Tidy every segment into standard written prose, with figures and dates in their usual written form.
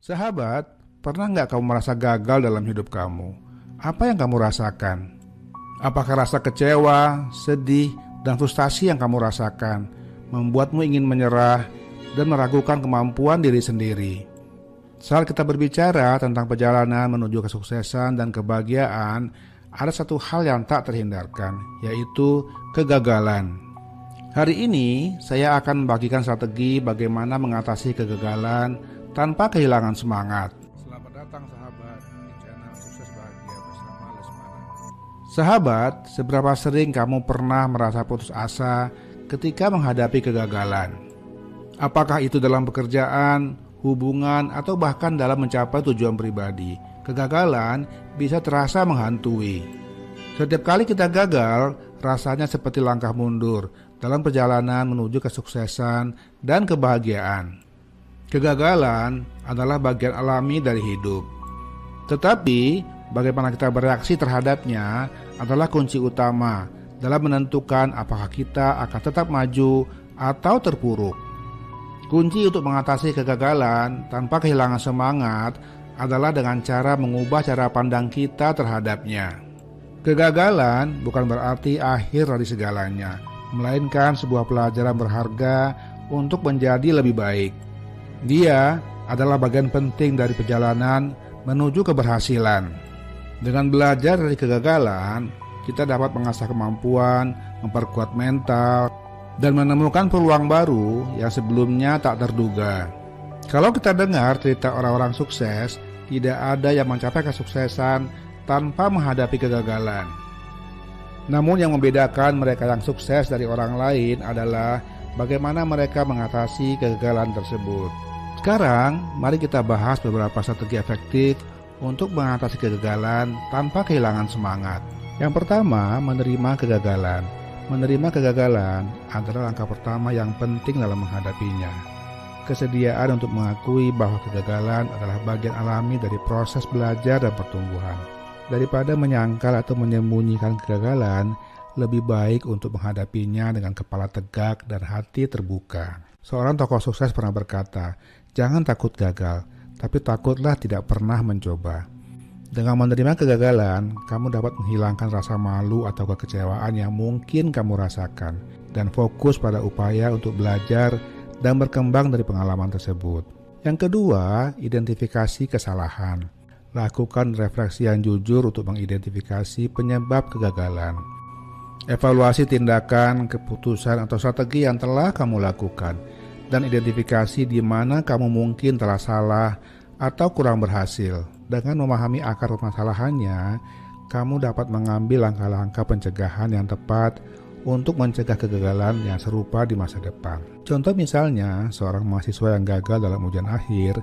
Sahabat, pernah nggak kamu merasa gagal dalam hidup kamu? Apa yang kamu rasakan? Apakah rasa kecewa, sedih, dan frustasi yang kamu rasakan membuatmu ingin menyerah dan meragukan kemampuan diri sendiri? Saat kita berbicara tentang perjalanan menuju kesuksesan dan kebahagiaan, ada satu hal yang tak terhindarkan, yaitu kegagalan. Hari ini, saya akan membagikan strategi bagaimana mengatasi kegagalan tanpa kehilangan semangat. Selamat datang sahabat di channel Sukses Bahagia bersama Lesmana. Sahabat, seberapa sering kamu pernah merasa putus asa ketika menghadapi kegagalan? Apakah itu dalam pekerjaan, hubungan, atau bahkan dalam mencapai tujuan pribadi? Kegagalan bisa terasa menghantui. Setiap kali kita gagal, rasanya seperti langkah mundur dalam perjalanan menuju kesuksesan dan kebahagiaan. Kegagalan adalah bagian alami dari hidup. Tetapi, bagaimana kita bereaksi terhadapnya adalah kunci utama dalam menentukan apakah kita akan tetap maju atau terpuruk. Kunci untuk mengatasi kegagalan tanpa kehilangan semangat adalah dengan cara mengubah cara pandang kita terhadapnya. Kegagalan bukan berarti akhir dari segalanya, melainkan sebuah pelajaran berharga untuk menjadi lebih baik. Dia adalah bagian penting dari perjalanan menuju keberhasilan. Dengan belajar dari kegagalan, kita dapat mengasah kemampuan, memperkuat mental, dan menemukan peluang baru yang sebelumnya tak terduga. Kalau kita dengar cerita orang-orang sukses, tidak ada yang mencapai kesuksesan tanpa menghadapi kegagalan. Namun yang membedakan mereka yang sukses dari orang lain adalah bagaimana mereka mengatasi kegagalan tersebut. Sekarang, mari kita bahas beberapa strategi efektif untuk mengatasi kegagalan tanpa kehilangan semangat. Yang pertama, menerima kegagalan. Menerima kegagalan adalah langkah pertama yang penting dalam menghadapinya. Kesediaan untuk mengakui bahwa kegagalan adalah bagian alami dari proses belajar dan pertumbuhan. Daripada menyangkal atau menyembunyikan kegagalan, lebih baik untuk menghadapinya dengan kepala tegak dan hati terbuka. Seorang tokoh sukses pernah berkata, "Jangan takut gagal, tapi takutlah tidak pernah mencoba." Dengan menerima kegagalan, kamu dapat menghilangkan rasa malu atau kekecewaan yang mungkin kamu rasakan dan fokus pada upaya untuk belajar dan berkembang dari pengalaman tersebut. Yang kedua, identifikasi kesalahan. Lakukan refleksi yang jujur untuk mengidentifikasi penyebab kegagalan. Evaluasi tindakan, keputusan, atau strategi yang telah kamu lakukan dan identifikasi di mana kamu mungkin telah salah atau kurang berhasil. Dengan memahami akar permasalahannya, kamu dapat mengambil langkah-langkah pencegahan yang tepat untuk mencegah kegagalan yang serupa di masa depan. Contoh misalnya, seorang mahasiswa yang gagal dalam ujian akhir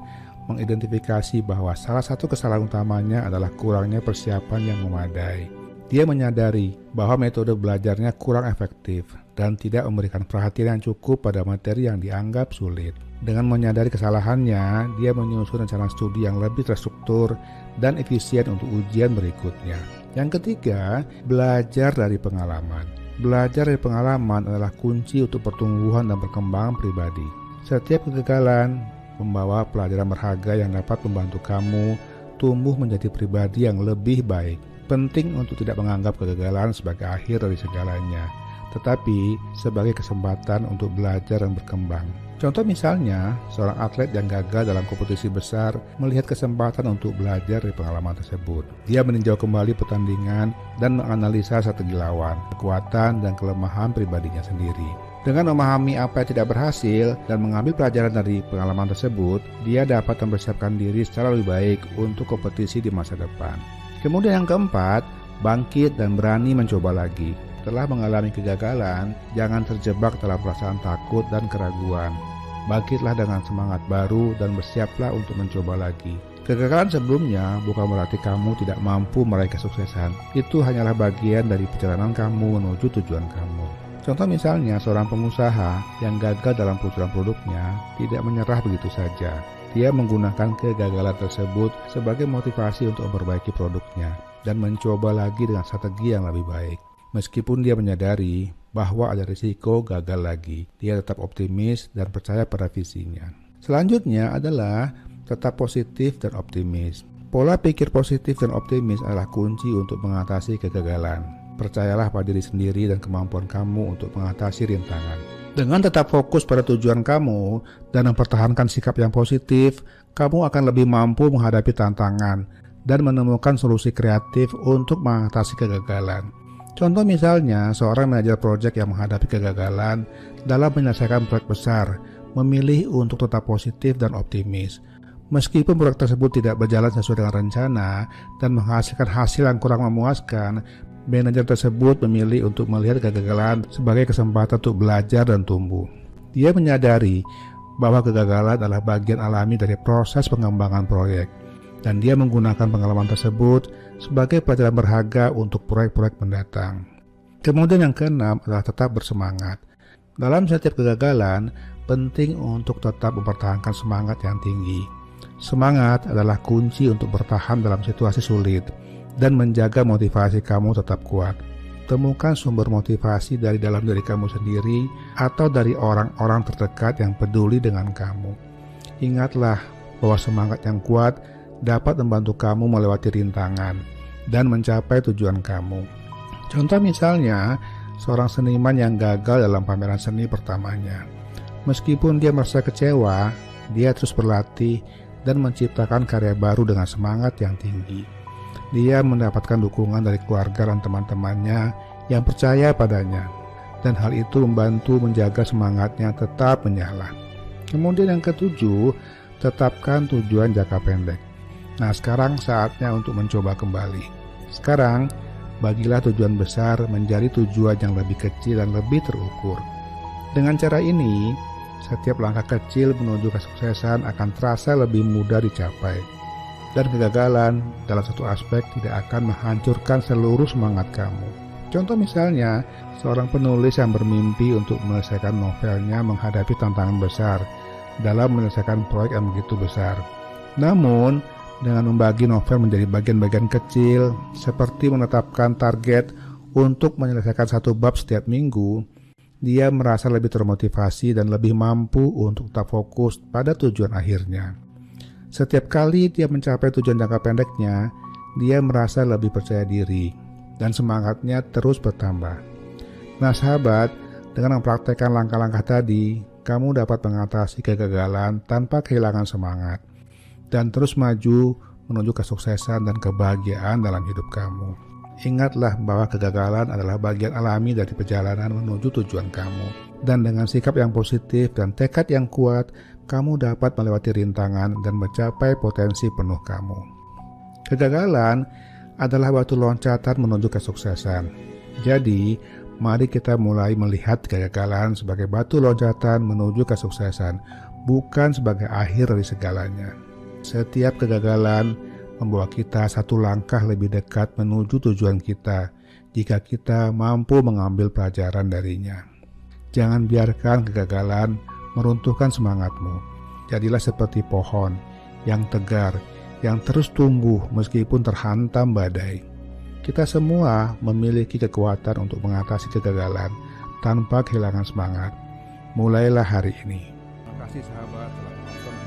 mengidentifikasi bahwa salah satu kesalahan utamanya adalah kurangnya persiapan yang memadai. Dia menyadari bahwa metode belajarnya kurang efektif dan tidak memberikan perhatian yang cukup pada materi yang dianggap sulit. Dengan menyadari kesalahannya, dia menyusun rencana studi yang lebih terstruktur dan efisien untuk ujian berikutnya. Yang ketiga, belajar dari pengalaman. Belajar dari pengalaman adalah kunci untuk pertumbuhan dan perkembangan pribadi. Setiap kegagalan membawa pelajaran berharga yang dapat membantu kamu tumbuh menjadi pribadi yang lebih baik. Penting untuk tidak menganggap kegagalan sebagai akhir dari segalanya, tetapi sebagai kesempatan untuk belajar dan berkembang. Contoh misalnya, seorang atlet yang gagal dalam kompetisi besar melihat kesempatan untuk belajar dari pengalaman tersebut. Dia meninjau kembali pertandingan dan menganalisa strategi lawan, kekuatan dan kelemahan pribadinya sendiri. Dengan memahami apa yang tidak berhasil dan mengambil pelajaran dari pengalaman tersebut, dia dapat mempersiapkan diri secara lebih baik untuk kompetisi di masa depan. Kemudian yang keempat, bangkit dan berani mencoba lagi. Setelah mengalami kegagalan, jangan terjebak dalam perasaan takut dan keraguan. Bangkitlah dengan semangat baru dan bersiaplah untuk mencoba lagi. Kegagalan sebelumnya bukan berarti kamu tidak mampu meraih kesuksesan. Itu hanyalah bagian dari perjalanan kamu menuju tujuan kamu. Contoh misalnya, seorang pengusaha yang gagal dalam peluncuran produknya tidak menyerah begitu saja. Dia menggunakan kegagalan tersebut sebagai motivasi untuk memperbaiki produknya dan mencoba lagi dengan strategi yang lebih baik. Meskipun dia menyadari bahwa ada risiko gagal lagi, dia tetap optimis dan percaya pada visinya. Selanjutnya adalah Tetap positif dan optimis. Pola pikir positif dan optimis adalah kunci untuk mengatasi kegagalan. Percayalah pada diri sendiri dan kemampuan kamu untuk mengatasi rintangan. Dengan tetap fokus pada tujuan kamu dan mempertahankan sikap yang positif, kamu akan lebih mampu menghadapi tantangan dan menemukan solusi kreatif untuk mengatasi kegagalan. Contoh misalnya, seorang manajer proyek yang menghadapi kegagalan dalam menyelesaikan proyek besar, memilih untuk tetap positif dan optimis. Meskipun proyek tersebut tidak berjalan sesuai dengan rencana dan menghasilkan hasil yang kurang memuaskan, manajer tersebut memilih untuk melihat kegagalan sebagai kesempatan untuk belajar dan tumbuh. Dia menyadari bahwa kegagalan adalah bagian alami dari proses pengembangan proyek, dan dia menggunakan pengalaman tersebut sebagai pelajaran berharga untuk proyek-proyek mendatang. Kemudian yang keenam adalah tetap bersemangat. Dalam setiap kegagalan, penting untuk tetap mempertahankan semangat yang tinggi. Semangat adalah kunci untuk bertahan dalam situasi sulit dan menjaga motivasi kamu tetap kuat. Temukan sumber motivasi dari dalam diri kamu sendiri atau dari orang-orang terdekat yang peduli dengan kamu. Ingatlah bahwa semangat yang kuat dapat membantu kamu melewati rintangan dan mencapai tujuan kamu. Contoh misalnya, seorang seniman yang gagal dalam pameran seni pertamanya. Meskipun dia merasa kecewa, dia terus berlatih dan menciptakan karya baru dengan semangat yang tinggi. Dia mendapatkan dukungan dari keluarga dan teman-temannya yang percaya padanya, dan hal itu membantu menjaga semangatnya tetap menyala. Kemudian yang ketujuh, tetapkan tujuan jangka pendek. Nah, sekarang saatnya untuk mencoba kembali. Sekarang, bagilah tujuan besar menjadi tujuan yang lebih kecil dan lebih terukur. Dengan cara ini, setiap langkah kecil menuju kesuksesan akan terasa lebih mudah dicapai, dan kegagalan dalam satu aspek tidak akan menghancurkan seluruh semangat kamu. Contoh misalnya, seorang penulis yang bermimpi untuk menyelesaikan novelnya menghadapi tantangan besar dalam menyelesaikan proyek yang begitu besar. Namun, dengan membagi novel menjadi bagian-bagian kecil, seperti menetapkan target untuk menyelesaikan satu bab setiap minggu, dia merasa lebih termotivasi dan lebih mampu untuk tetap fokus pada tujuan akhirnya. Setiap kali dia mencapai tujuan jangka pendeknya, dia merasa lebih percaya diri dan semangatnya terus bertambah. Nah sahabat, dengan mempraktekkan langkah-langkah tadi, kamu dapat mengatasi kegagalan tanpa kehilangan semangat dan terus maju menuju kesuksesan dan kebahagiaan dalam hidup kamu. Ingatlah bahwa kegagalan adalah bagian alami dari perjalanan menuju tujuan kamu. Dan dengan sikap yang positif dan tekad yang kuat, kamu dapat melewati rintangan dan mencapai potensi penuh kamu. Kegagalan adalah batu loncatan menuju kesuksesan. Jadi, mari kita mulai melihat kegagalan sebagai batu loncatan menuju kesuksesan, bukan sebagai akhir dari segalanya. Setiap kegagalan membawa kita satu langkah lebih dekat menuju tujuan kita jika kita mampu mengambil pelajaran darinya. Jangan biarkan kegagalan meruntuhkan semangatmu. Jadilah seperti pohon yang tegar, yang terus tumbuh meskipun terhantam badai. Kita semua memiliki kekuatan untuk mengatasi kegagalan tanpa kehilangan semangat. Mulailah hari ini. Terima kasih sahabat telah menonton